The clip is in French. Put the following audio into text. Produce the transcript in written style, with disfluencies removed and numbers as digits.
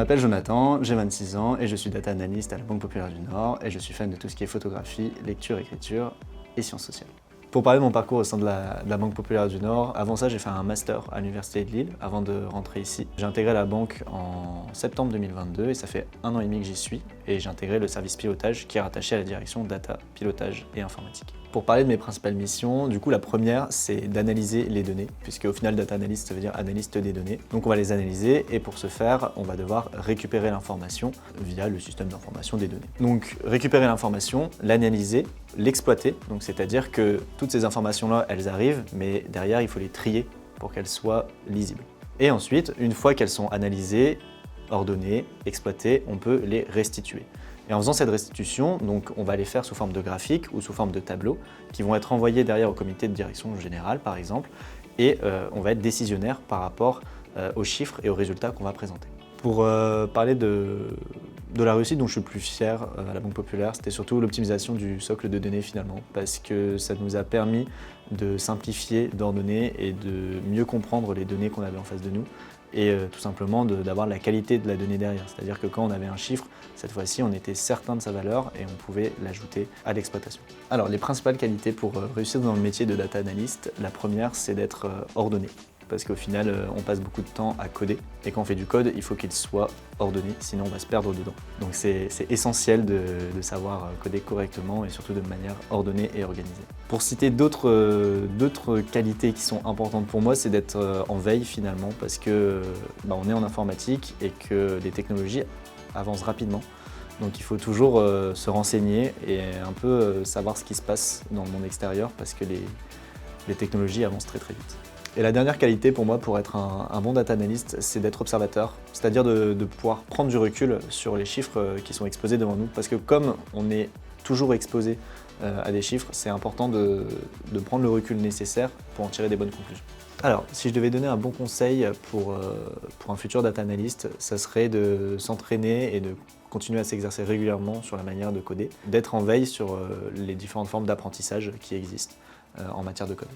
m'appelle Jonathan, j'ai 26 ans et je suis data analyst à la Banque Populaire du Nord et je suis fan de tout ce qui est photographie, lecture, écriture et sciences sociales. Pour parler de mon parcours au sein de la Banque Populaire du Nord, avant ça j'ai fait un master à l'Université de Lille avant de rentrer ici. J'ai intégré la banque en septembre 2022 et ça fait 1 an et demi que j'y suis et j'ai intégré le service pilotage qui est rattaché à la direction data, pilotage et informatique. Pour parler de mes principales missions, du coup la première c'est d'analyser les données, puisque au final data analyst ça veut dire analyste des données. Donc on va les analyser et pour ce faire on va devoir récupérer l'information via le système d'information des données. Donc récupérer l'information, l'analyser, l'exploiter, donc c'est-à-dire que toutes ces informations-là elles arrivent, mais derrière il faut les trier pour qu'elles soient lisibles. Et ensuite, une fois qu'elles sont analysées, ordonnées, exploitées, on peut les restituer. Et en faisant cette restitution, donc, on va les faire sous forme de graphiques ou sous forme de tableaux qui vont être envoyés derrière au comité de direction générale par exemple et on va être décisionnaire par rapport aux chiffres et aux résultats qu'on va présenter. Pour parler de la réussite dont je suis le plus fier à la Banque Populaire, c'était surtout l'optimisation du socle de données finalement, parce que ça nous a permis de simplifier, d'ordonner et de mieux comprendre les données qu'on avait en face de nous et tout simplement d'avoir la qualité de la donnée derrière. C'est-à-dire que quand on avait un chiffre, cette fois-ci on était certain de sa valeur et on pouvait l'ajouter à l'exploitation. Alors les principales qualités pour réussir dans le métier de data analyst, la première c'est d'être ordonné. Parce qu'au final, on passe beaucoup de temps à coder. Et quand on fait du code, il faut qu'il soit ordonné, sinon on va se perdre dedans. Donc c'est essentiel de savoir coder correctement et surtout de manière ordonnée et organisée. Pour citer d'autres qualités qui sont importantes pour moi, c'est d'être en veille finalement, parce que on est en informatique et que les technologies avancent rapidement. Donc il faut toujours se renseigner et un peu savoir ce qui se passe dans le monde extérieur, parce que les technologies avancent très très vite. Et la dernière qualité pour moi, pour être un bon data analyst, c'est d'être observateur, c'est-à-dire de pouvoir prendre du recul sur les chiffres qui sont exposés devant nous, parce que comme on est toujours exposé à des chiffres, c'est important de prendre le recul nécessaire pour en tirer des bonnes conclusions. Alors, si je devais donner un bon conseil pour un futur data analyst, ça serait de s'entraîner et de continuer à s'exercer régulièrement sur la manière de coder, d'être en veille sur les différentes formes d'apprentissage qui existent en matière de code.